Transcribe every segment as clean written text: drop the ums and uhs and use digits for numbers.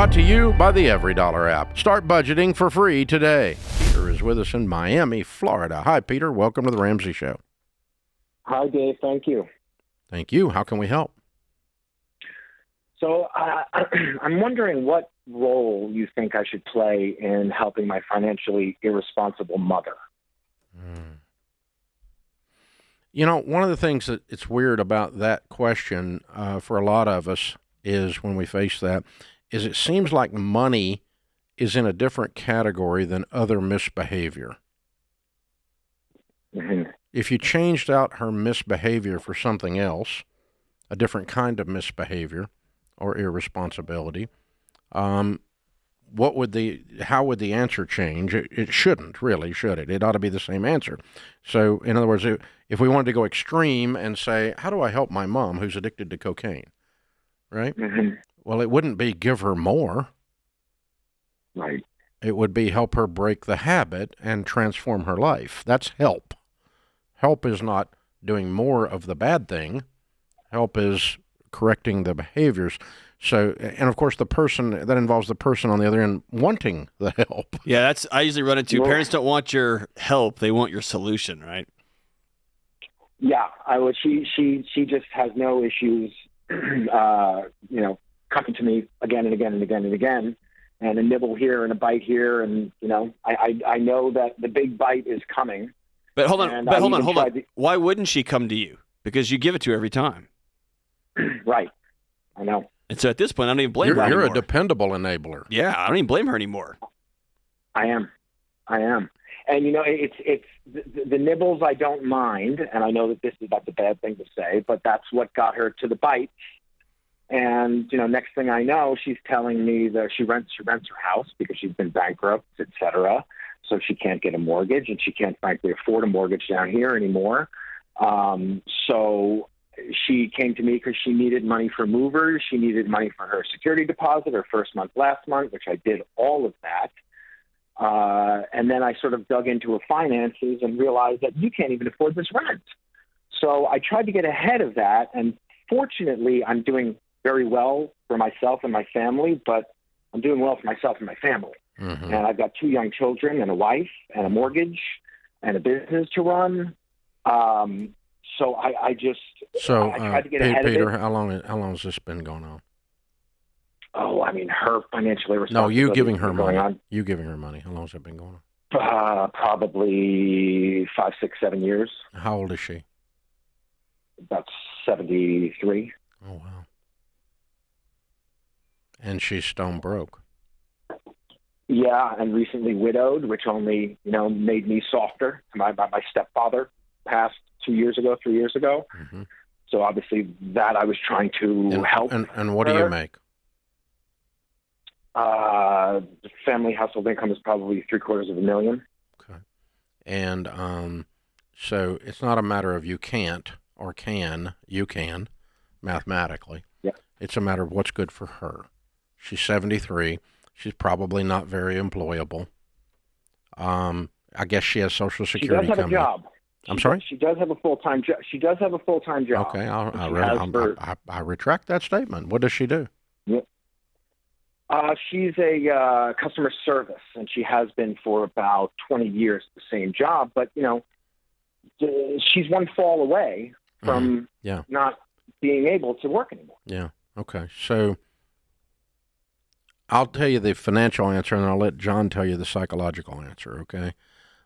Brought to you by the Every Dollar app. Start budgeting for free today. Peter is with us in Miami, Florida. Hi, Peter. Welcome to the Ramsey Show. Hi, Dave. Thank you. Thank you. How can we help? So I'm wondering what role you think I should play in helping my financially irresponsible mother. You know, one of the things that it's weird about that question for a lot of us is when we face that is it seems like money is in a different category than other misbehavior. Mm-hmm. If you changed out her misbehavior for something else, a different kind of misbehavior or irresponsibility, how would the answer change? It shouldn't really, should it? It ought to be the same answer. So, in other words, if we wanted to go extreme and say, how do I help my mom who's addicted to cocaine, right? Mm-hmm. Well, it wouldn't be give her more. Right. It would be help her break the habit and transform her life. That's help. Help is not doing more of the bad thing. Help is correcting the behaviors. So, and of course, that involves the person on the other end wanting the help. Yeah, I usually run into parents don't want your help; they want your solution, right? Yeah, she just has no issues, coming to me again and again and again and again, and a nibble here and a bite here, and I know that the big bite is coming. But hold on. Why wouldn't she come to you? Because you give it to her every time. Right. I know. And so at this point, I don't even blame her anymore. You're a dependable enabler. Yeah, I don't even blame her anymore. I am. And, it's the nibbles I don't mind, and I know that that's a bad thing to say, but that's what got her to the bite. And, next thing I know, she's telling me that she rents her house because she's been bankrupt, et cetera. So she can't get a mortgage, and she can't, frankly, afford a mortgage down here anymore. So she came to me because she needed money for movers. She needed money for her security deposit, her first month last month, which I did all of that. And then I sort of dug into her finances and realized that you can't even afford this rent. So I tried to get ahead of that, and fortunately, I'm doing very well for myself and my family, but I'm doing well for myself and my family. Mm-hmm. And I've got 2 young children and a wife and a mortgage and a business to run. So I tried to get ahead Peter, of it. how long has this been going on? Oh, I mean, her financially responsible. No, you giving her money. You giving her money. How long has it been going on? Probably 5, 6, 7 years. How old is she? About 73. Oh, wow. And she's stone broke. Yeah, and recently widowed, which only, made me softer. My stepfather passed 3 years ago. Mm-hmm. So obviously that I was trying to help. And what do you make? The family household income is probably $750,000. Okay. And so it's not a matter of you can't or can. You can, mathematically. Yeah. It's a matter of what's good for her. She's 73. She's probably not very employable. I guess she has Social Security. She does have a job. I'm sorry? She does have a full-time job. She does have a full-time job. Okay, I retract that statement. What does she do? Yeah. She's a customer service, and she has been for about 20 years at the same job. But, she's one fall away from not being able to work anymore. Yeah, okay. So I'll tell you the financial answer, and I'll let John tell you the psychological answer, okay?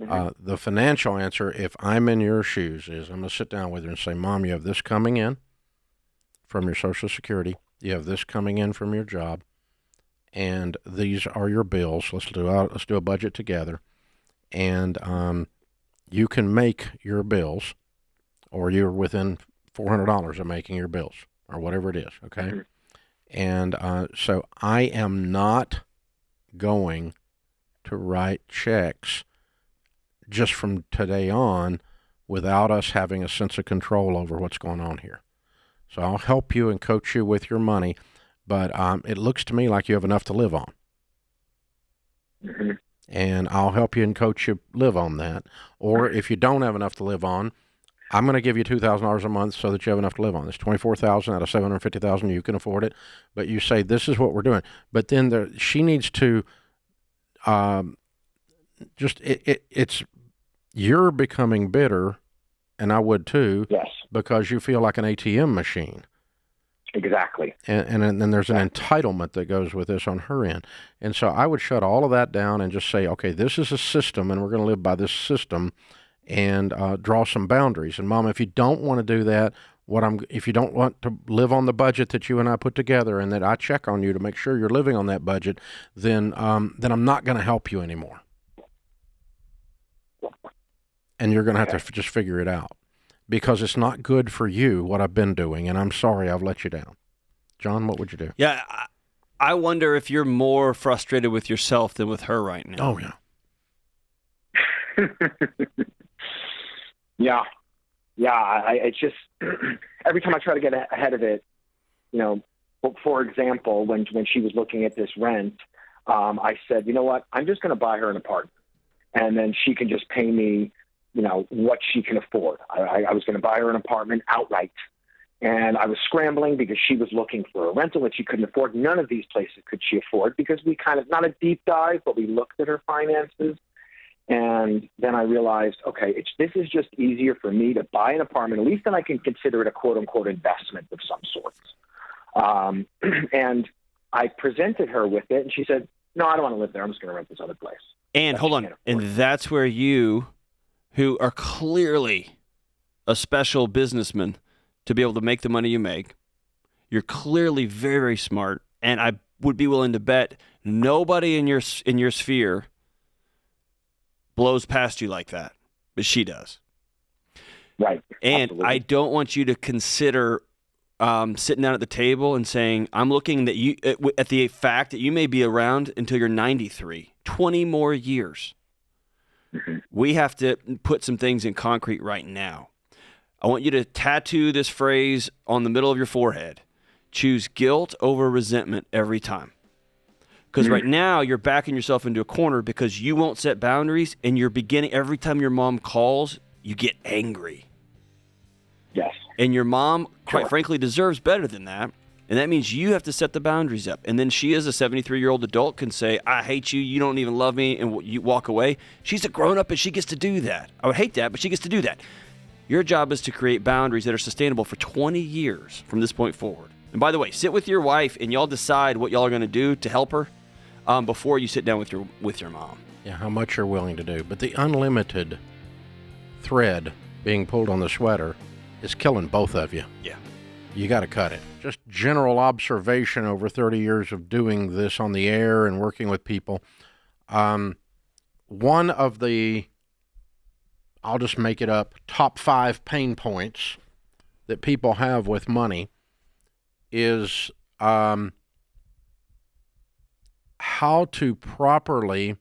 Mm-hmm. The financial answer, if I'm in your shoes, is I'm going to sit down with her and say, Mom, you have this coming in from your Social Security. You have this coming in from your job. And these are your bills. Let's do a budget together. And you can make your bills, or you're within $400 of making your bills, or whatever it is, okay? Mm-hmm. And so I am not going to write checks just from today on without us having a sense of control over what's going on here. So I'll help you and coach you with your money, but it looks to me like you have enough to live on. Mm-hmm. And I'll help you and coach you live on that. Or if you don't have enough to live on, I'm going to give you $2,000 a month so that you have enough to live on. It's $24,000 out of $750,000. You can afford it, but you say this is what we're doing. But then she needs to it's you're becoming bitter, and I would too. Yes, because you feel like an ATM machine. Exactly. And then there's an entitlement that goes with this on her end. And so I would shut all of that down and just say, okay, this is a system, and we're going to live by this system, and draw some boundaries. And Mom, if you don't want to do that, if you don't want to live on the budget that you and I put together, and that I check on you to make sure you're living on that budget, then I'm not going to help you anymore. And you're going to have to just figure it out, because it's not good for you what I've been doing, and I'm sorry I've let you down. John, what would you do? Yeah, I wonder if you're more frustrated with yourself than with her right now. Oh, yeah. It's just every time I try to get ahead of it, for example, when she was looking at this rent, I said, you know what, I'm just going to buy her an apartment, and then she can just pay me what she can afford. I was going to buy her an apartment outright, and I was scrambling because she was looking for a rental that she couldn't afford. None of these places could she afford, because we kind of, not a deep dive, but we looked at her finances. And then I realized, okay, this is just easier for me to buy an apartment. At least then I can consider it a quote unquote investment of some sort. And I presented her with it, and she said, no, I don't want to live there. I'm just going to rent this other place. And hold on. And that's where you, who are clearly a special businessman to be able to make the money you make, you're clearly very, very smart, and I would be willing to bet nobody in your sphere blows past you like that, but she does. Right. And Absolutely. I don't want you to consider sitting down at the table and saying, I'm looking at the fact that you may be around until you're 93, 20 more years. Mm-hmm. We have to put some things in concrete right now. I want you to tattoo this phrase on the middle of your forehead. Choose guilt over resentment every time. Because right now you're backing yourself into a corner because you won't set boundaries, and you're beginning, every time your mom calls, you get angry. Yes. And your mom, quite frankly, deserves better than that. And that means you have to set the boundaries up. And then she, as a 73-year-old adult, can say, I hate you, you don't even love me, and you walk away. She's a grown-up, and she gets to do that. I would hate that, but she gets to do that. Your job is to create boundaries that are sustainable for 20 years from this point forward. And by the way, sit with your wife, and y'all decide what y'all are going to do to help her before you sit down with your mom. Yeah, how much you're willing to do. But the unlimited thread being pulled on the sweater is killing both of you. Yeah. You got to cut it. Just general observation over 30 years of doing this on the air and working with people. One of the, I'll just make it up, top 5 pain points that people have with money is how to properly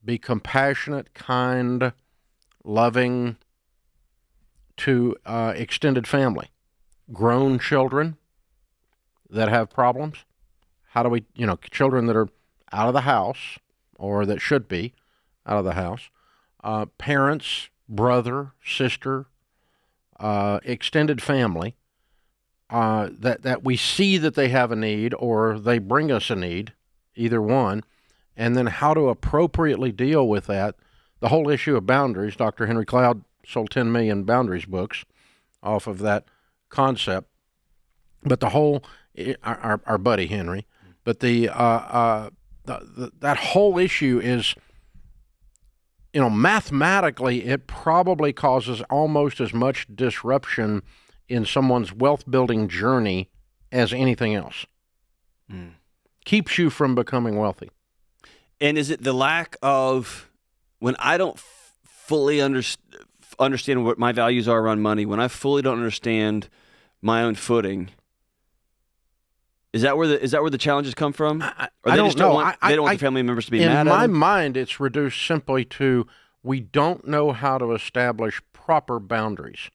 be compassionate, kind, loving to extended family. Grown children that have problems. How do we, children that are out of the house or that should be out of the house. Parents, brother, sister, extended family, that we see that they have a need or they bring us a need, either one, and then how to appropriately deal with that. The whole issue of boundaries, Dr. Henry Cloud sold 10 million boundaries books off of that concept, but the whole, our buddy Henry, but that whole issue is, mathematically, it probably causes almost as much disruption in someone's wealth building journey as anything else. Keeps you from becoming wealthy. And is it the lack of, when I don't fully understand what my values are around money, when I fully don't understand my own footing, is that where the challenges come from? I don't know. They don't want the family members to be mad at them? In my mind, it's reduced simply to we don't know how to establish proper boundaries.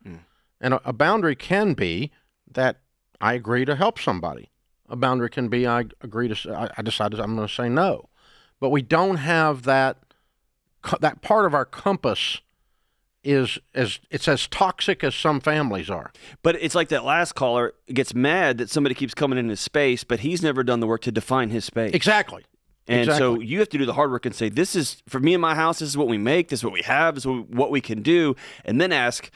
And a boundary can be that I agree to help somebody. A boundary can be I decided I'm going to say no. But we don't have that part of our compass is as toxic as some families are. But it's like that last caller gets mad that somebody keeps coming in his space, but he's never done the work to define his space. Exactly. And exactly. so you have to do the hard work and say, this is, for me and my house, this is what we make, this is what we have, this is what we can do, and then ask,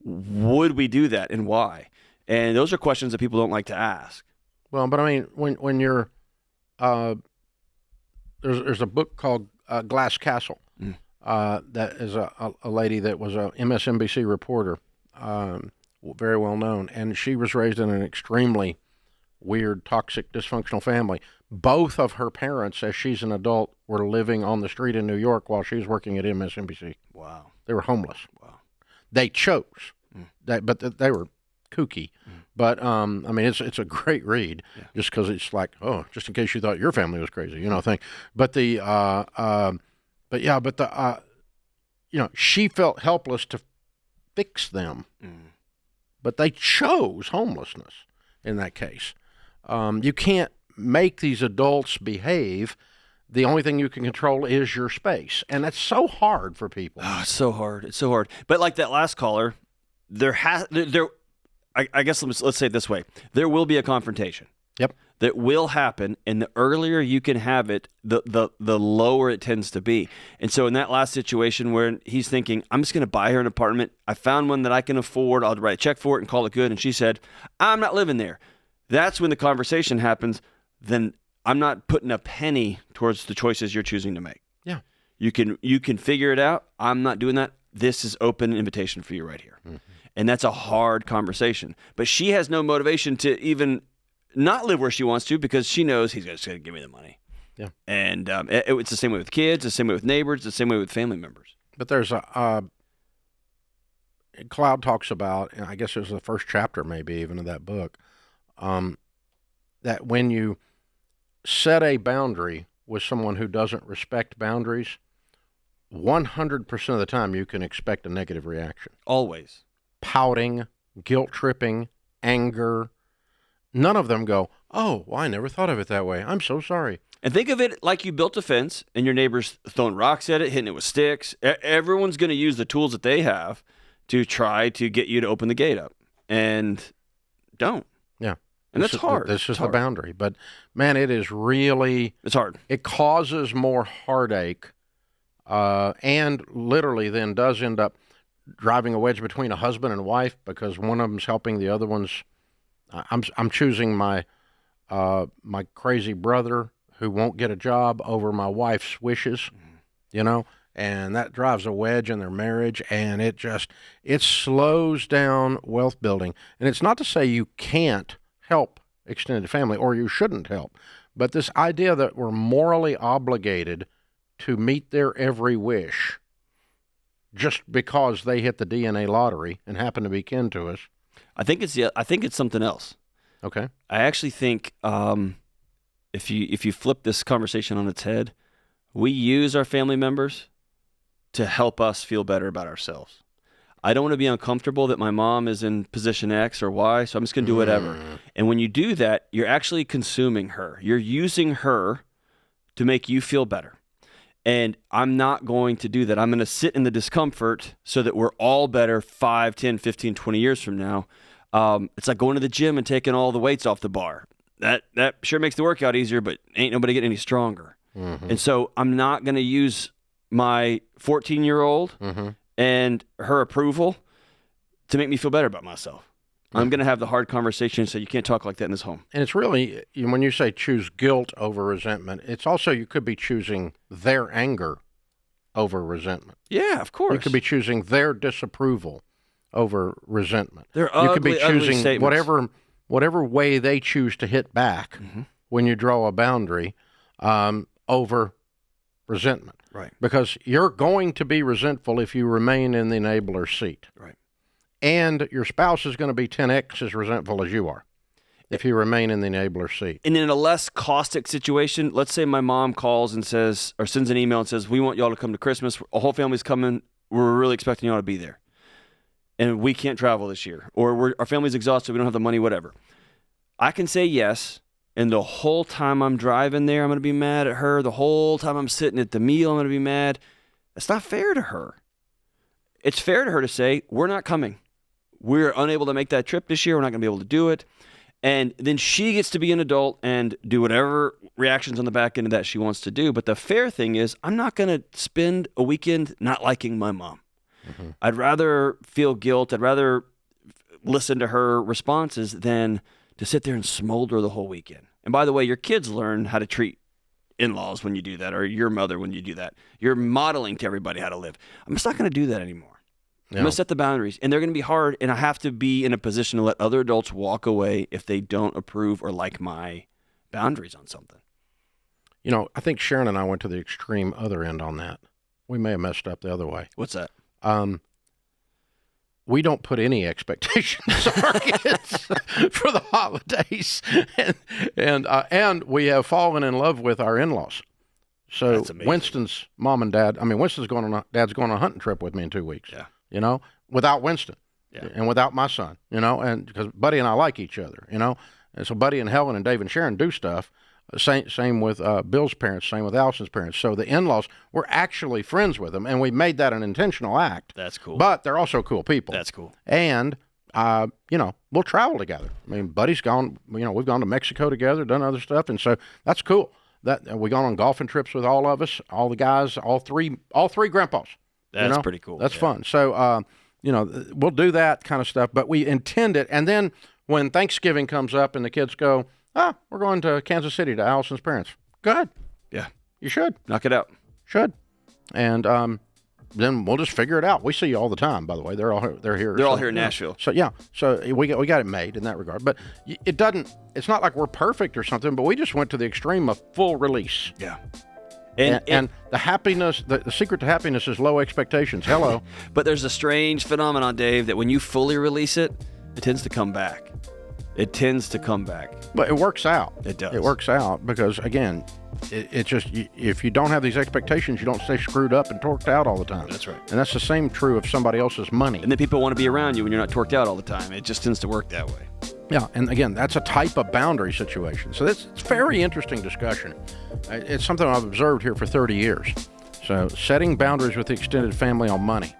would we do that and why? And those are questions that people don't like to ask. Well, but I mean, when you're, there's a book called Glass Castle. That is a lady that was a MSNBC reporter, very well known, and she was raised in an extremely weird, toxic, dysfunctional family. Both of her parents, as she's an adult, were living on the street in New York while she was working at MSNBC. Wow. They were homeless. Wow. They chose, but they were kooky. But I mean, it's a great read, just because it's like, oh, just in case you thought your family was crazy, thing. But she felt helpless to fix them, but they chose homelessness in that case. You can't make these adults behave. The only thing you can control is your space, and that's so hard for people. Oh, it's so hard. It's so hard. But like that last caller, I guess let's say it this way: there will be a confrontation. Yep. That will happen, and the earlier you can have it, the lower it tends to be. And so in that last situation where he's thinking, I'm just going to buy her an apartment. I found one that I can afford. I'll write a check for it and call it good. And she said, I'm not living there. That's when the conversation happens. Then I'm not putting a penny towards the choices you're choosing to make. Yeah. You can figure it out. I'm not doing that. This is open invitation for you right here. Mm-hmm. And that's a hard conversation. But she has no motivation to even not live where she wants to, because she knows he's just going to give me the money. Yeah. And it's the same way with kids, the same way with neighbors, the same way with family members. But there's Cloud talks about, and I guess it was the first chapter maybe even of that book, that when you set a boundary with someone who doesn't respect boundaries, 100% of the time you can expect a negative reaction. Always. Pouting, guilt tripping, anger. None of them go, oh, well, I never thought of it that way. I'm so sorry. And think of it like you built a fence and your neighbor's throwing rocks at it, hitting it with sticks. Everyone's going to use the tools that they have to try to get you to open the gate up. And don't. Yeah. And that's hard. This is the boundary. But, man, it is really... It's hard. It causes more heartache and literally then does end up driving a wedge between a husband and wife, because one of them's helping the other one's... I'm choosing my crazy brother who won't get a job over my wife's wishes, and that drives a wedge in their marriage, and it slows down wealth building. And it's not to say you can't help extended family or you shouldn't help, but this idea that we're morally obligated to meet their every wish just because they hit the DNA lottery and happen to be kin to us. I think it's something else. Okay. I actually think if you flip this conversation on its head, we use our family members to help us feel better about ourselves. I don't want to be uncomfortable that my mom is in position X or Y, so I'm just going to do whatever. And when you do that, you're actually consuming her. You're using her to make you feel better. And I'm not going to do that. I'm going to sit in the discomfort so that we're all better 5, 10, 15, 20 years from now. It's like going to the gym and taking all the weights off the bar. That sure makes the workout easier, but ain't nobody getting any stronger. Mm-hmm. And so I'm not going to use my 14-year-old and her approval to make me feel better about myself. I'm going to have the hard conversation, so you can't talk like that in this home. And it's really, when you say choose guilt over resentment, it's also you could be choosing their anger over resentment. Yeah, of course. You could be choosing their disapproval over resentment. They're you could be ugly choosing statements. whatever way they choose to hit back when you draw a boundary over resentment. Right. Because you're going to be resentful if you remain in the enabler seat. Right. And your spouse is going to be 10x as resentful as you are if you remain in the enabler seat. And in a less caustic situation, let's say my mom calls and says, or sends an email and says, we want y'all to come to Christmas. A whole family's coming. We're really expecting y'all to be there. And we can't travel this year. Or our family's exhausted. We don't have the money, whatever. I can say yes. And the whole time I'm driving there, I'm going to be mad at her. The whole time I'm sitting at the meal, I'm going to be mad. That's not fair to her. it's fair to her to say, we're not coming. We're unable to make that trip this year. We're not going to be able to do it. And then she gets to be an adult and do whatever reactions on the back end of that she wants to do. But the fair thing is, I'm not going to spend a weekend not liking my mom. Mm-hmm. I'd rather feel guilt. I'd rather listen to her responses than to sit there and smolder the whole weekend. And by the way, your kids learn how to treat in-laws when you do that, or your mother when you do that. You're modeling to everybody how to live. I'm just not going to do that anymore. I'm going to set the boundaries, and they're going to be hard, and I have to be in a position to let other adults walk away if they don't approve or like my boundaries on something. You know, I think Sharon and I went to the extreme other end on that. We may have messed up the other way. What's that? We don't put any expectations on our kids for the holidays, and we have fallen in love with our in-laws. So Winston's mom and dad. I mean, Dad's going on a hunting trip with me in 2 weeks. Yeah. You know, without Winston, and without my son. You know, and because Buddy and I like each other. You know, and so Buddy and Helen and Dave and Sharon do stuff. Same with Bill's parents. Same with Allison's parents. So the in-laws, we're actually friends with them, and we made that an intentional act. That's cool. But they're also cool people. That's cool. And you know, we'll travel together. I mean, Buddy's gone. You know, we've gone to Mexico together, done other stuff, and so that's cool. That we've gone on golfing trips with all of us, all the guys, all three grandpas. That's pretty cool. That's fun. So, you know, we'll do that kind of stuff, but we intend it. And then when Thanksgiving comes up and the kids go, we're going to Kansas City to Allison's parents. Go ahead. Yeah. You should. Knock it out. Should. And then we'll just figure it out. We see you all the time, by the way. They're here. They're all here in Nashville. So, yeah. So we got it made in that regard. But it's not like we're perfect or something, but we just went to the extreme of full release. Yeah. And the happiness, the secret to happiness is low expectations. Hello. But there's a strange phenomenon, Dave, that when you fully release it, it tends to come back. It tends to come back. But it works out. It does. It works out because, again, it's just if you don't have these expectations, you don't stay screwed up and torqued out all the time. That's right. And that's the same true of somebody else's money. And then people want to be around you when you're not torqued out all the time. It just tends to work that way. Yeah, and again, that's a type of boundary situation. So it's very interesting discussion. It's something I've observed here for 30 years. So setting boundaries with the extended family on money.